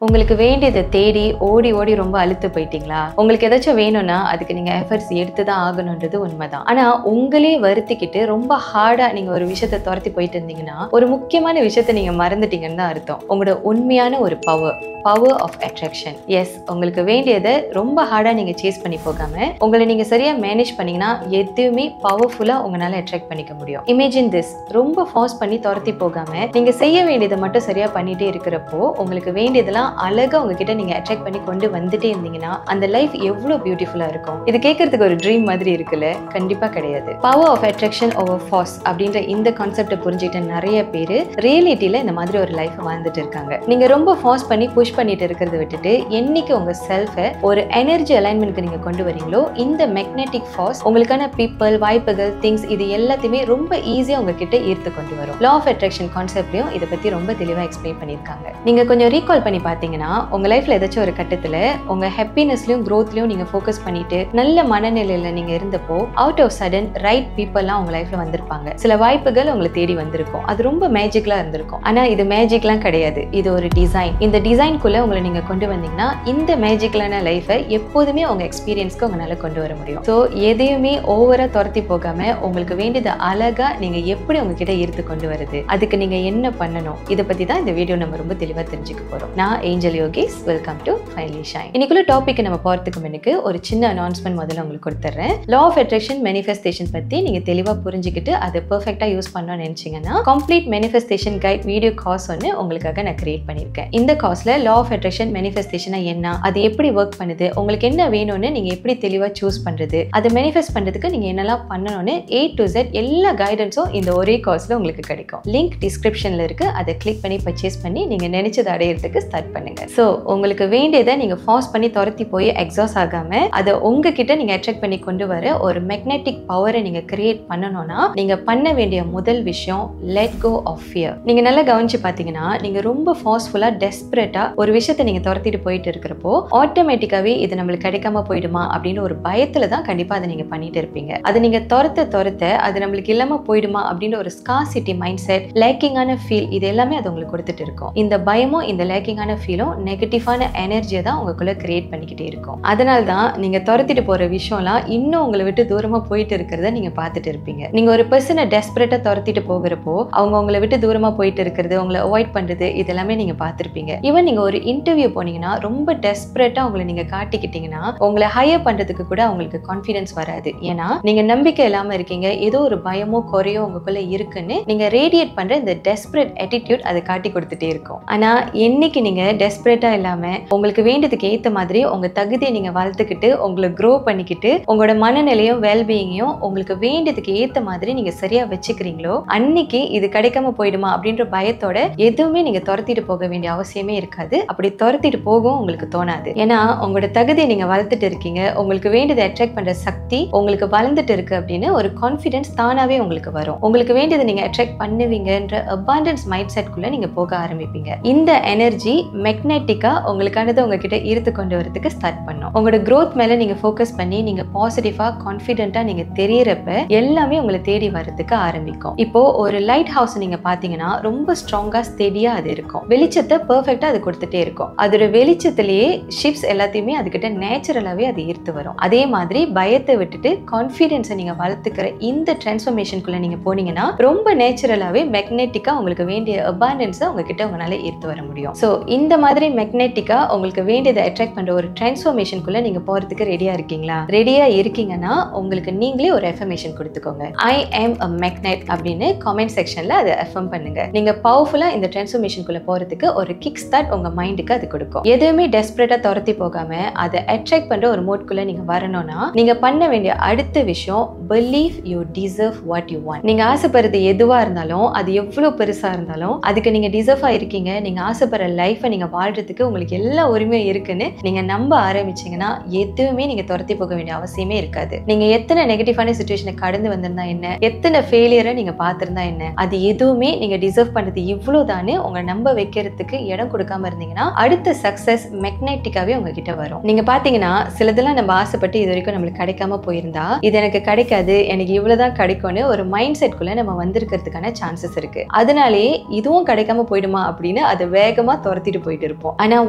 உங்களுக்கு வேண்டியதை தேடி ஓடி ஓடி ரொம்ப அழுத்து போயிட்டீங்களா? உங்களுக்கு ஏதாச்சும் வேணும்னா அதுக்கு நீங்க எஃபர்ட்ஸ் எடுத்து தான் ஆகணுன்றது உண்மைதான். ஆனா உங்களே வருத்திக்கிட்டு ரொம்ப ஹார்டா நீங்க ஒரு விஷயத்தை துரத்தி போயிட்டு இருந்தீங்கன்னா ஒரு முக்கியமான விஷயத்தை நீங்க மறந்துட்டீங்கன்னு தான் அர்த்தம். உங்களோட உண்மையான ஒரு பவர் ஆஃப் அட்ராக்ஷன். எஸ், உங்களுக்கு வேண்டியதை ரொம்ப ஹார்டா நீங்க சேஸ் பண்ணி போகாம உங்களை நீங்க சரியா மேனேஜ் பண்ணீங்கன்னா எதுவுமே பவர்ஃபுல்லா உங்களால அட்ராக்ட் பண்ணிக்க முடியும். இமேஜின் திஸ், ரொம்ப ஃபார்ஸ் பண்ணி துரத்தி போகாம நீங்க செய்ய வேண்டியதை மட்டும் சரியா பண்ணிட்டே இருக்கிறப்போ உங்களுக்கு வேண்டியதெல்லாம் அழகா உங்ககிட்ட நீங்க அட்ராக்ட் பண்ணி கொண்டு வந்துட்டே இருந்தீங்கன்னா அந்த லைஃப் எவ்வளவு பியூட்டிஃபுல்லா இருக்கும். இது கேட்கறதுக்கு ஒரு ட்ரீம் மாதிரி இருக்குல்ல? கண்டிப்பா கிடையாது. Power of attraction over force அப்படின்ற இந்த கான்செப்டை புரிஞ்சுக்கிட்ட நிறைய பேர் ரியாலிட்டியில இந்த மாதிரி ஒரு லைஃப் வாழ்ந்துட்டு இருக்காங்க. நீங்க ரொம்ப ஃபார்ஸ் பண்ணி புஷ் பண்ணிட்டு இருக்கிறத விட்டுட்டு என்னைக்கு உங்க செல்ஃபை ஒரு எனர்ஜி அலைன்மெண்ட்க்கு நீங்க கொண்டு வரீங்களோ இந்த மேக்னெட்டிக் ஃபார்ஸ் உங்களுக்கான பீப்பிள், வாய்ப்புகள், திங்ஸ் இது எல்லாத்தையுமே ரொம்ப ஈஸியா உங்ககிட்ட ஈர்த்து கொண்டு வரும். லா ஆஃப் அட்ராக்ஷன் கான்செப்ட்லயும் இதை பத்தி ரொம்ப தெளிவா எக்ஸ்பிளைன் பண்ணிருக்காங்க. நீங்க கொஞ்சம் ரீகால் பண்ணி பாத்தீங்கன்னா உங்க லைஃப்ல ஏதாச்சும் ஒரு கட்டத்துல உங்க ஹாப்பினஸ்லயும் growthலயும் நீங்க ஃபோக்கஸ் பண்ணிட்டு நல்ல மனநிலையில நீங்க இருந்தப்போ அவுட் ஆஃப் சடன் ரைட் பீப்பிள்லாம் உங்க லைஃப்ல வந்திருப்பாங்க. சில வாய்ப்புகள் உங்களை தேடி வந்திருக்கும். அது ரொம்ப மேஜிக்கலா இருந்திருக்கும். ஆனா இது மேஜிக்லாம் கிடையாது. இது ஒரு டிசைன். இந்த டிசைன்குள்ள உங்களை நீங்க கொண்டு வந்தீங்கன்னா இந்த மேஜிக்கலான லைஃபை எப்போதுமே உங்க எக்ஸ்பீரியன்ஸ்க்கு உங்களால கொண்டு வர முடியும். ஸோ எதையுமே ஓவரா துரத்தி போகாம உங்களுக்கு வேண்டியது அழகா நீங்க எப்படி உங்ககிட்ட ஈர்த்து கொண்டு வருது, அதுக்கு நீங்க என்ன பண்ணணும், இதை பத்தி தான் இந்த வீடியோ நம்ம ரொம்ப தெளிவா தெரிஞ்சுக்க போறோம். நான் angel Yogesh. Welcome to finally shine. இன்னைக்குள்ள டாபிக் நம்ம போறதுக்கு முன்னுக்கு ஒரு சின்ன அனௌன்ஸ்மெண்ட் முதல்ல உங்களுக்கு கொடுத்துறேன். லா ஆஃப் அட்ராக்ஷன் மேனிஃபெஸ்டேஷன் பத்தி நீங்க தெளிவா புரிஞ்சுக்கிட்டு அதை பெர்ஃபெக்ட்டா யூஸ் பண்ணணும்னு நினைச்சீங்கன்னா complete manifestation guide video cars ஒன்று உங்களுக்காக நான் கிரியேட் பண்ணியிருக்கேன். இந்த கார்ஸ்ல லா ஆஃப் அட்ராக்ஷன் மேனிஃபெஸ்டேஷனா என்ன, அது எப்படி ஒர்க் பண்ணுது, உங்களுக்கு என்ன வேணும்னு நீங்க எப்படி தெளிவா சூஸ் பண்றது, அதை மேனிஃபெஸ்ட் பண்றதுக்கு நீங்க என்னெல்லாம் பண்ணணும்னு A to Z எல்லா கைடன்ஸும் இந்த ஒரே கார்ஸ்ல உங்களுக்கு கிடைக்கும். லிங்க் டிஸ்கிரிப்ஷன்ல இருக்கு. அதை கிளிக் பண்ணி பர்ச்சேஸ் பண்ணி நீங்க நினைச்சதை அடையிறதுக்கு ஸ்டார்ட் பண்ணுங்க. ஸோ உங்களுக்கு வேண்டியதை நீங்க ஃபார்ஸ் பண்ணி துரத்தி போய் எக்ஸாஸ்ட் ஆகாம அதை உங்ககிட்ட நீங்க அட்ராக்ட் பண்ணி கொண்டு வர ஒரு மேக்னெட்டிக் பவரை நீங்க கிரியேட் பண்ணணும்னா நீங்க பண்ண வேண்டிய முதல் விஷயம் லெட் கோ ஆஃப் ஃபியர். நீங்க நல்லா கவனிச்சு பாத்தீங்கன்னா நீங்க ரொம்ப ஃபார்ஸ்ஃபுல்லா டெஸ்பரேட்டா ஒரு விஷயத்தை நீங்க துரத்திட்டு போயிட்டு இருக்கிறப்போ ஆட்டோமேட்டிக்காவே இது நம்மளுக்கு கிடைக்காம போயிடுமா அப்படின்னு ஒரு பயத்துல தான் கண்டிப்பா அதை நீங்க பண்ணிட்டு இருப்பீங்க. அதை நீங்க துரத்த அது நம்மளுக்கு இல்லாம போயிடுமா அப்படின்னு ஒரு ஸ்கார்சிட்டி மைண்ட் செட், லேக்கிங்கான ஃபீல், இது எல்லாமே அது உங்களுக்கு கொடுத்துட்டு இருக்கும். இந்த பயமும் இந்த லேக்கிங்கான ஃபீலும் நெகட்டிவான எனர்ஜியை தான் உங்களுக்குள்ள கிரியேட் பண்ணிக்கிட்டே இருக்கும். அதனால தான் நீங்க துரத்திட்டு போற விஷயம்லாம் இன்னும் உங்களை விட்டு தூரமா போயிட்டு இருக்கிறத நீங்க பார்த்துட்டு இருப்பீங்க. நீங்க ஒரு பர்சனை டெஸ்பரேட்டா துரத்திட்டு போகிறப்போ அவங்க உங்களை விட்டு தூரமா போயிட்டு இருக்கிறது, உங்களை அவாய்ட் பண்றது, இதெல்லாமே நீங்க பார்த்திருப்பீங்க. ஈவன் நீங்க ஒரு இன்டர்வியூ போனீங்கன்னா ரொம்ப டெஸ்பரேட்டா உங்களை நீங்க காட்டிக்கிட்டீங்கன்னா உங்களை ஹையர் பண்றதுக்கு கூட உங்களுக்கு கான்ஃபிடன்ஸ் வராது. ஏன்னா நீங்க நம்பிக்கை இல்லாம இருக்கீங்க, ஏதோ ஒரு பயமோ குறையோ உங்களுக்குள்ள இருக்குன்னு நீங்க ரேடியேட் பண்ற இந்த டெஸ்பரேட் அட்டிடியூட் அதை காட்டி கொடுத்துட்டே இருக்கும். ஆனா என்னைக்கு நீங்க டெஸ்பரேட்டா இல்லாம உங்களுக்கு வேண்டியதுக்கு ஏத்த மாதிரி உங்க தகுதியை நீங்க வளர்த்துக்கிட்டு உங்களை க்ரோ பண்ணிக்கிட்டு உங்களோட மனநிலையும் வெல்பீயிங்கையும் உங்களுக்கு வேண்டியதுக்கு ஏத்த மாதிரி நீங்க சரியா வச்சுக்கிறீங்களோ அன்னைக்கு இது கிடைக்காம போயிடுமா அப்படின்ற பயத்தோட எதுவுமே நீங்க துரத்திட்டு போக வேண்டிய அவசியமே இருக்காது. அப்படி துரத்திட்டு போகவும் உங்களுக்கு தோணாது. ஏன்னா உங்களோட தகுதியை நீங்க வளர்த்துட்டு இருக்கீங்க, உங்களுக்கு வேண்டியதை அட்ராக்ட் பண்ற சக்தி உங்களுக்கு வளர்ந்துட்டு இருக்கு அப்படின்னு ஒரு கான்ஃபிடன்ஸ் தானாவே உங்களுக்கு வரும். உங்களுக்கு வேண்டியதை நீங்க அட்ராக்ட் பண்ணுவீங்கன்ற அபாண்டன்ஸ் மைண்ட் செட்குள்ள நீங்க போக ஆரம்பிப்பீங்க. இந்த எனர்ஜி மேக்னெட்டிக்கா உங்களுக்கானது உங்ககிட்ட ஈர்த்து கொண்டு வரதுக்கு ஸ்டார்ட் பண்ணும். உங்களோட growth மேல நீங்க ஃபோக்கஸ் பண்ணி நீங்க பாசிட்டிவா கான்ஃபிடென்ட்டா நீங்க தெரியறப்ப எல்லாமே உங்களை தேடி வரதுக்கு ஆரம்பிக்கும். இப்போ ஒரு லைட் ஹவுஸ் நீங்க பாத்தீங்கன்னா ரொம்ப ஸ்ட்ராங்கா ஸ்டெடியா அது இருக்கும். வெளிச்சத்தை பெர்ஃபெக்ட்டா அது கொடுத்துட்டே இருக்கும். அதோட வெளிச்சத்திலேயே ஷிப்ஸ் எல்லாத்தையுமே அதுகிட்ட நேச்சுரலாவே அது ஈர்த்து வரும். அதே மாதிரி பயத்தை விட்டுட்டு கான்ஃபிடென்ஸை நீங்க வளர்த்துக்கிற இந்த டிரான்ஸ்ஃபர்மேஷனுக்குள்ள நீங்க போனீங்கன்னா ரொம்ப நேச்சுரலாவே மேக்னெட்டிக்கா உங்களுக்கு வேண்டிய அபாண்டன்ஸை உங்ககிட்ட உங்களால ஈர்த்து வர முடியும். ஸோ இந்த மாதிரி மேக்னெட்டிக்கா உங்களுக்கு வேண்டியதை அட்ராக்ட் பண்ற ஒரு டிரான்ஸ்ஃபர்மேஷனுக்குள்ள நீங்க போறதுக்கு ரெடியா இருக்கீங்களா? ரெடியா இருக்கீங்கன்னா உங்களுக்கு நீங்களே ஒரு அஃபர்மேஷன் கொடுத்துக்கோங்க. ஐ ஆம் a magnet அப்படின்னு கமெண்ட் செக்ஷன்ல அதை அஃபர்ம் பண்ணுங்க. நீங்க பவர்ஃபுல்லா இந்த டிரான்ஸ்ஃபர்மேஷனுக்குள்ள போறதுக்கு ஒரு கிக் ஸ்டார்ட் உங்க மைண்டுக்கு அது கொடுக்கும். எதுவுமே டெஸ்பரேட்டா துரத்தி போகாம அதை அட்ராக்ட் பண்ற ஒரு மோட்குள்ள நீங்க வரணும்னா நீங்க பண்ண வேண்டிய அடுத்த விஷயம் believe you deserve what you want. நீங்க ஆசைப்படுறது எதுவா இருந்தாலும் அது எவ்வளவு பெருசா இருந்தாலும் அதுக்கு நீங்க டிசர்வ் ஆயிருக்கீங்க. நீங்க ஆசைப்படுற லைஃபை நீங்க வாழ்றதுக்கு உங்களுக்கு எல்லா உரிமையும் இருக்குன்னு நீங்க நம்ப ஆரம்பிச்சீங்கன்னா எதுவுமே நீங்க துரத்தி போக வேண்டிய அவசியமே இருக்காது. நீங்க எத்தனை நெகட்டிவான சிச்சுவேஷனை கடந்து வந்திருந்தா என்ன, எத்தனை ஃபெயிலியரை நீங்க பார்த்திருந்தா என்ன, அது எதுவுமே நீங்க டிசர்வ் பண்றது இவ்வளவுதானே உங்க நம்ப வைக்கிறதுக்கு இடம் கொடுக்காம இருந்தீங்க இருந்தீங்கன்னா அடுத்த சக்சஸ் மேக்னெட்டிக்காவே உங்ககிட்ட வரும். நீங்க பாத்தீங்கன்னா சிலதெல்லாம் நம்ம ஆசைப்பட்டு இது வரைக்கும் நம்மளுக்கு கிடைக்காம போயிருந்தா இது எனக்கு கிடைக்காது, எனக்கு இவ்வளவுதான் கிடைக்கும்னு ஒரு மைண்ட் செட்குள்ள நம்ம வந்திருக்கிறதுக்கான சான்சஸ் இருக்கு. அதனாலே இதுவும் கிடைக்காம போயிடுமா அப்படின்னு அதை வேகமா துரத்திட்டு போயிட்டு இருப்போம். ஆனா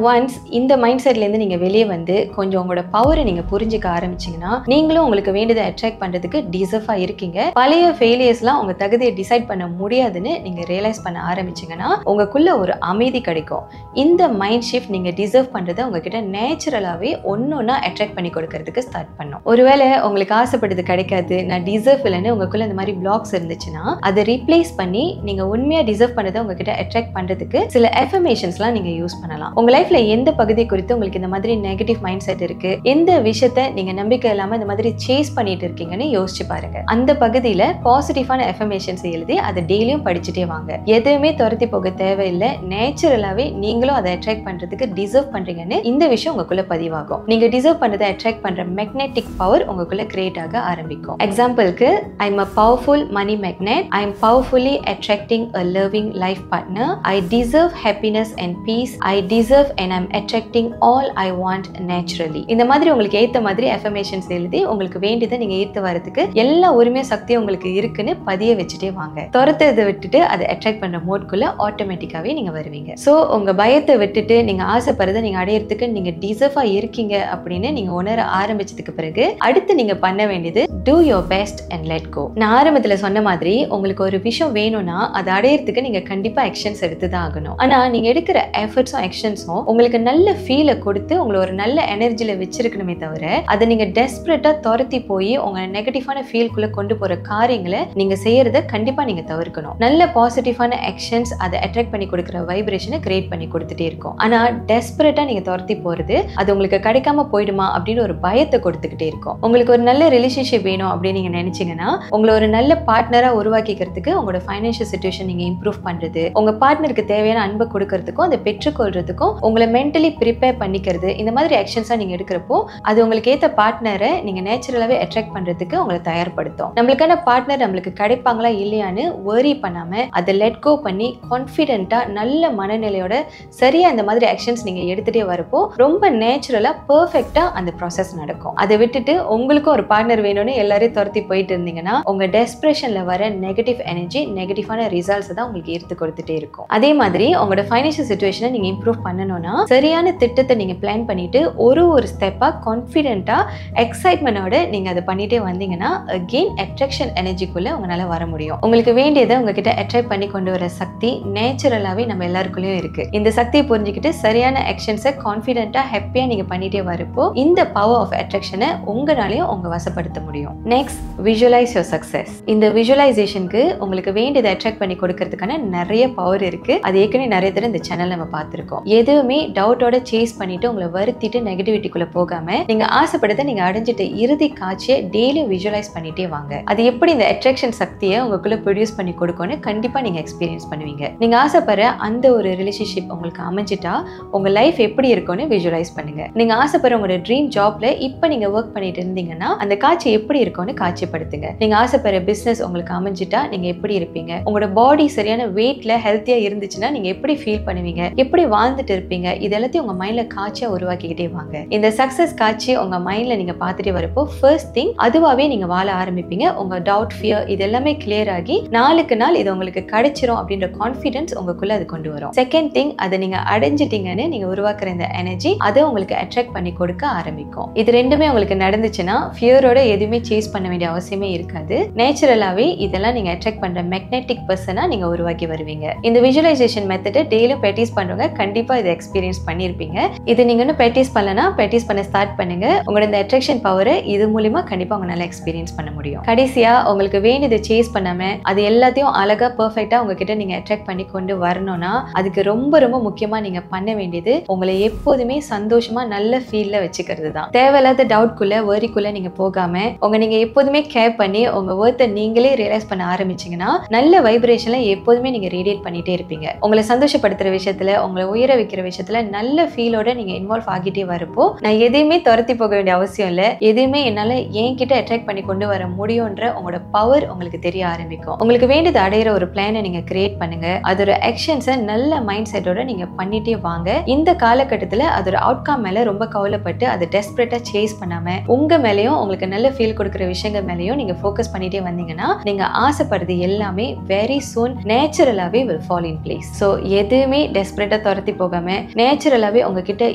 ஒன்ஸ் இந்த மைண்ட் செட்ல இருந்து நீங்க வெளியே வந்து கொஞ்சம் உங்களோட பவரை நீங்க புரிஞ்சுக்க ஆரம்பிச்சீங்கன்னா நீங்களும் உங்களுக்கு வேண்டியதை அட்ராக்ட் பண்றதுக்கு டிசர்வா இருக்கீங்க. பழைய ஃபெயிலியர்ஸ்லாம் உங்க தகுதியை டிசைட் பண்ண முடியாதுன்னு நீங்க ரியலைஸ் பண்ண ஆரம்பிச்சீங்கன்னா உங்களுக்குள்ள ஒரு அமைதி கிடைக்கும். இந்த மைண்ட் ஷிஃப்ட் நீங்க டிசர்வ் பண்றதை உங்ககிட்ட நேச்சுரலாவே ஒன்னொன்னா அட்ராக்ட் பண்ணி கொடுக்கறதுக்கு ஸ்டார்ட் பண்ணும். ஒருவேளை உங்களுக்கு ஆசைப்பட்டது கிடைக்காது, நான் டிசர்வ் இல்லைன்னு உங்களுக்குள்ள இந்த மாதிரி பிளாக்ஸ் இருந்துச்சுன்னா அதை ரீப்ளேஸ் பண்ணி நீங்க உண்மையா டிசர்வ் பண்ணதை உங்ககிட்ட அட்ராக்ட் பண்றதுக்கு சில அஃபர்மேஷன்ஸ்லாம் நீங்க யூஸ் பண்ணலாம். உங்க லைஃப்ல எந்த பகுதி குறித்து உங்களுக்கு இந்த மாதிரி நெகட்டிவ் மைண்ட் செட் இருக்கு, எந்த விஷயத்த நீங்க நம்பிக்கை இல்லாம இந்த மாதிரி சேஸ் பண்ணிட்டு இருக்கீங்கன்னு யோசிச்சு பாருங்க. அந்த பகுதியில பாசிட்டிவான அஃபர்மேஷன்ஸ் எழுதி அதை டெய்லியும் படிச்சுட்டே வாங்க. எதுவுமே துரத்தி போக தேவையில்லை, நேச்சுரலாவே நீங்களும் அதை அட்ராக்ட் பண்றதுக்கு டிசர்வ் பண்றீங்கன்னு இந்த விஷயம் உங்களுக்குள்ள பதிவாகும். நீங்க டிசர்வ் பண்றதை அட்ராக்ட் பண்ற மேக்னெட்டிக் பவர் உங்களுக்குள்ள கிரியேட் ஆக ஆரம்பிக்கும். எக்ஸாம்பிளுக்கு, I am a powerful money magnet, I am powerfully attracting a loving life partner, I deserve happiness and peace, I deserve and I'm attracting all I want naturally. இந்த மாதிரி உங்களுக்கு ஏத்த மாதிரி affirmations எழுதி உங்களுக்கு வேண்டியதை நீங்க ஈர்த்து வரதுக்கு எல்லா உரிமை சக்தியும் உங்களுக்கு இருக்குன்னு பதிய வச்சுட்டே வாங்க. துரத்ததை விட்டுட்டு அதை அட்ராக்ட் பண்ற மோட்குள்ள ஆட்டோமேட்டிக்காவே நீங்க வருவீங்க. சோ உங்க பயத்தை விட்டுட்டு நீங்க ஆசைப்படுறதை நீங்க அடையறதுக்கு நீங்க டிசர்வா இருக்கீங்க அப்படின்னு நீங்க உணர ஆரம்பிச்சதுக்கு பிறகு அடுத்து நீங்க பண்ண வேண்டியது do your best and let go. நான் ஆரம்பத்துல சொன்ன மாதிரி உங்களுக்கு ஒரு விஷயம் வேணும்னா அதை அடையறதுக்கு நீங்க கண்டிப்பா ஆக்ஷன்ஸ் எடுத்து தான் ஆகணும். ஆனா நீங்க எடுக்கிற எஃபர்ட்ஸும் ஆக்ஷன்ஸும் உங்களுக்கு நல்ல ஃபீலை கொடுத்து உங்களை ஒரு நல்ல எனர்ஜில வச்சிருக்கணுமே தவிர அதை நீங்க டெஸ்பரேட்டா துரத்தி போய் உங்க நெகட்டிவான ஃபீல்குள்ள கொண்டு போற காரியங்களை நீங்க செய்யறத கண்டிப்பா நீங்க தவிர்க்கணும். நல்ல பாசிட்டிவான ஆக்ஷன்ஸ் அதை அட்ராக்ட் பண்ணி கொடுக்குற வைப்ரேஷனை கிரியேட் பண்ணி கொடுத்துட்டே இருக்கும். ஆனா டெஸ்பரேட்டா நீங்க துரத்தி போறது அது உங்களுக்கு கிடைக்காம போயிடுமா அப்படின்னு ஒரு பயத்தை கொடுத்துக்கிட்டே இருக்கும். உங்களுக்கு ஒரு நல்ல ரிலேஷன்ஷிப் வேணும் அப்படின்னு நீங்க நினைச்சீங்கன்னா உங்களை ஒரு நல்ல பார்ட்னரா உருவாக்கிக்கிறதுக்கு உங்களோட ஃபைனான்ஷியல் சிச்சுவேஷன் நீங்க இம்ப்ரூவ் பண்றது, உங்க பார்ட்னருக்கு தேவையான அன்பை கொடுக்கறதுக்கும் அதை பெற்றுக்கொள்றதுக்கும் உங்களை மென்டலி ப்ரிப்பேர் பண்ணிக்கிறது, இந்த மாதிரி ஆக்ஷன்ஸா நீங்க எடுக்கிறப்போ அது உங்களுக்கு ஏத்த பார்ட்னரை நீங்க நேச்சுரலாவே அட்ராக்ட் பண்றதுக்கு உங்களை தயார்படுத்தும். நம்மளுக்கான பார்ட்னர் நம்மளுக்கு கிடைப்பாங்களா இல்லையான்னு வரி பண்ணாம அதை லெட் கோ பண்ணி கான்ஃபிடென்ட்டா நல்ல மனநிலையோட சரியா இந்த மாதிரி ஆக்ஷன்ஸ் நீங்க எடுத்துட்டே வரப்போ ரொம்ப நேச்சுரலா பெர்ஃபெக்ட்டா அந்த ப்ராசஸ் நடக்கும். அதை விட்டுட்டு உங்களுக்கும் ஒரு பார்ட்னர் வேணும்னு எல்லாரையும் துரத்தி போயிட்டு இருந்தீங்கன்னா உங்க டெஸ்பிரேஷன்ல வர நெகட்டிவ் எனர்ஜி நெகட்டிவான ரிசல்ட்ஸ் தான் உங்களுக்கு ஈர்த்து கொடுத்துட்டே இருக்கும். அதே மாதிரி உங்களோட ஃபைனான்ஷியல் சிச்சுவேஷனை நீங்க இம்ப்ரூவ் பண்ணணும்னா சரியான திட்டத்தை நீங்க பிளான் பண்ணிட்டு ஒரு ஸ்டெப்பா கான்ஃபிடென்ட்டா எக்ஸைட்மெண்டோட நீங்க அதை பண்ணிட்டே வந்தீங்கன்னா அகெயின் அட்ராக்ஷன் எனர்ஜிக்குள்ள உங்களால வர முடியும். உங்களுக்கு வேண்டியதை உங்ககிட்ட அட்ராக்ட் பண்ணி கொண்டு வர சக்தி நேச்சுரலாவே நம்ம எல்லாருக்குள்ளயும் இருக்கு. இந்த சக்தியை புரிஞ்சுக்கிட்டு சரியான ஆக்ஷன்ஸை கான்ஃபிடென்ட்டா ஹாப்பியா நீங்க பண்ணிட்டே வரப்போ இந்த பவர் ஆஃப் அட்ராக்ஷனை உங்களாலையும் உங்க வசப்படுத்த முடியும். Next, visualise your success. இந்த விஷுவலைசேஷனுக்கு உங்களுக்கு வேண்டியதை அட்ராக்ட் பண்ணி கொடுக்கறதுக்கான நிறைய பவர் இருக்கு. அது ஏற்கனவே நிறைய தடவை இந்த சேனல் நம்ம பார்த்திருக்கோம். எதுவுமே டவுட்டோட சேஸ் பண்ணிட்டு உங்களை வருத்திட்டு நெகட்டிவிட்டிக்குள்ள போகாம நீங்க ஆசைப்படுறதை நீங்க அடைஞ்சிட்ட இறுதி காட்சியை டெய்லி விஷுவலைஸ் பண்ணிட்டே வாங்க. அது எப்படி இந்த அட்ராக்ஷன் சக்தியை உங்களுக்குள்ள ப்ரொடியூஸ் பண்ணி கொடுக்கும்னு கண்டிப்பா நீங்க எக்ஸ்பீரியன்ஸ் பண்ணுவீங்க. நீங்க ஆசைப்படுற அந்த ஒரு ரிலேஷன்ஷிப் உங்களுக்கு அமைஞ்சிட்டா உங்க லைஃப் எப்படி இருக்கும்னு விஷுவலைஸ் பண்ணுங்க. நீங்க ஆசைப்படுற உங்களோட ட்ரீம் ஜாப்ல இப்ப நீங்க ஒர்க் பண்ணிட்டு இருந்தீங்கன்னா அந்த காட்சி எப்படி இருக்கும்னு காட்சிப்படுத்துங்க. நீங்க ஆசைப்படுற பிசினஸ் உங்களுக்கு அமைஞ்சிட்டா நீங்க எப்படி இருப்பீங்க, உங்களோட பாடி சரியான வெயிட்ல ஹெல்த்தியா இருந்துச்சுன்னா நீங்க எப்படி ஃபீல் பண்ணுவீங்க, எப்படி வாழ்ந்துட்டு இருப்பீங்க, இது எல்லாத்தையும் உங்க மைண்ட்ல காட்சியா உருவாக்கிக்கிட்டே வாங்க. இந்த சக்சஸ் காட்சி உங்க மைண்ட்ல நீங்க பார்த்துட்டே வரப்போ ஃபர்ஸ்ட் திங் அதுவாவே நீங்க வாழ ஆரம்பிப்பீங்க. உங்க டவுட், ஃபியர் இது எல்லாமே கிளியர் ஆகி நாளுக்கு நாள் இது உங்களுக்கு கிடைச்சிரும் அப்படின்ற கான்ஃபிடன்ஸ் உங்களுக்குள்ள அது கொண்டு வரும். செகண்ட் திங், அதை நீங்க அடைஞ்சிட்டீங்கன்னு நீங்க உருவாக்குற இந்த எனர்ஜி அதை உங்களுக்கு அட்ராக்ட் பண்ணி கொடுக்க ஆரம்பிக்கும். இது ரெண்டுமே உங்களுக்கு நடந்துச்சுன்னா ஃபியரோட எதுவுமே சேஸ் பண்ண வேண்டிய அவசியமே இருக்காது. நேச்சுரலாவே இதெல்லாம் நீங்க அட்ராக்ட் பண்ற மேக்னெட்டிக் பர்சனா நீங்க உருவாக்கி வருவீங்க. இந்த விஷுவலைசேஷன் மெத்தடை டெய்லியும் பிராக்டிஸ் பண்றவங்க கண்டிப்பா இதை எக்ஸ்பீரியன்ஸ் பண்ணிருப்பீங்க. இது நீங்க இன்னும் பிராக்டிஸ் பண்ணலனா பிராக்டிஸ் பண்ண ஸ்டார்ட் பண்ணுங்க. உங்களோட இந்த அட்ராக்ஷன் பவரை இது மூலமா கண்டிப்பா உங்களால எக்ஸ்பீரியன்ஸ் பண்ண முடியும். கடைசியா உங்களுக்கு வேண்டியதை சேஸ் பண்ணாம அது எல்லாத்தையும் அழகா பெர்ஃபெக்ட்டா உங்ககிட்ட நீங்க அட்ராக்ட் பண்ணி கொண்டு வரணும்னா அதுக்கு ரொம்ப ரொம்ப முக்கியமா நீங்க பண்ண வேண்டியது உங்களை எப்போதுமே சந்தோஷமா நல்ல ஃபீல்ல வச்சுக்கிறது தான். தேவையில்லாத டவுட்குள்ள வரிக்குள்ள நீங்க போகாம உங்க உங்க நீங்க எப்போதுமே கேர் பண்ணி உங்க ஒர்த்தை நீங்களே ரியலைஸ் பண்ண ஆரம்பிச்சீங்கன்னா நல்ல வைப்ரேஷன்ல எப்போதுமே நீங்க ரேடியேட் பண்ணிட்டே இருப்பீங்க. உங்களை சந்தோஷப்படுத்துற விஷயத்துல, உங்களை உயர வைக்கிற விஷயத்துல நல்ல ஃபீலோட நீங்க இன்வால்வ் ஆகிட்டே வரப்போ நான் எதையுமே துரத்தி போக வேண்டிய அவசியம் இல்லை, எதையுமே என்னால என்கிட்ட அட்ராக்ட் பண்ணி கொண்டு வர முடியும்ன்ற உங்களோட பவர் உங்களுக்கு தெரிய ஆரம்பிக்கும். உங்களுக்கு வேண்டியது அடையிற ஒரு பிளானை நீங்க கிரியேட் பண்ணுங்க. அதோட ஆக்ஷன்ஸை நல்ல மைண்ட் செட்டோட நீங்க பண்ணிட்டே வாங்க. இந்த காலகட்டத்துல அதோட அவுட்கம் மேல ரொம்ப கவலைப்பட்டு அதை டெஸ்பரேட்டா சேஸ் பண்ணாம உங்க மேலயும் உங்களுக்கு நல்ல ஃபீல் கொடுக்குற விஷயங்கள் மேலயும் நீங்க ஃபோக்கஸ் பண்ணிட்டே வந்தீங்கன்னா நீங்க ஆசைப்படுறது எல்லாமே வெரி சூன் நேச்சுரலாவே will fall in place. So எதுவுமே டெஸ்பரேட்டா துரத்தி போகாம நேச்சுரலாவே உங்ககிட்ட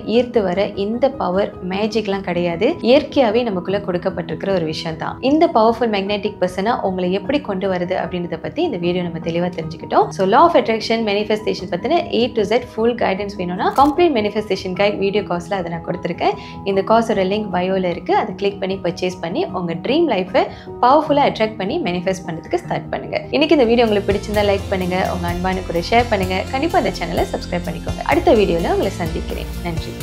ஈர்த்து வர இந்த பவர் மேஜிக்லாம் கிடையாது, இயற்கையாவே நமக்குள்ள கொடுக்கப்பட்டிருக்கிற ஒரு விஷயம் தான். இந்த பவர்ஃபுல் மேக்னெட்டிக் பர்சனா உங்களை எப்படி கொண்டு வருது அப்படின்றத பத்தி இந்த வீடியோ நம்ம தெளிவா தெரிஞ்சுக்கிட்டோம். So law of attraction manifestation பத்தின A to Z full guidance வேணும்னா கம்ப்ளீட் மேனிஃபெஸ்டேஷன் கைட் வீடியோ காஸ்ட்ல அதை நான் கொடுத்துருக்கேன். இந்த காசோட லிங்க் பயோல இருக்கு, அதை கிளிக் பண்ணி பர்ச்சேஸ் பண்ணி உங்க ட்ரீம் லைஃபை பவர்ஃபுல்லா அட்ராக்ட் பண்ணி மேனிஃபெஸ்ட் பண்ணதுக்கு ஸ்டார்ட் பண்ணுங்க. இன்னைக்கு இந்த வீடியோ உங்களுக்கு பிடிச்சிருந்தா லைக் பண்ணுங்க, உங்க அன்பானு கூட ஷேர் பண்ணுங்க, கண்டிப்பா இந்த சேனலை சப்ஸ்கிரைப் பண்ணிக்கோங்க. அடுத்த வீடியோல உங்களை சந்திக்கிறேன். நன்றி.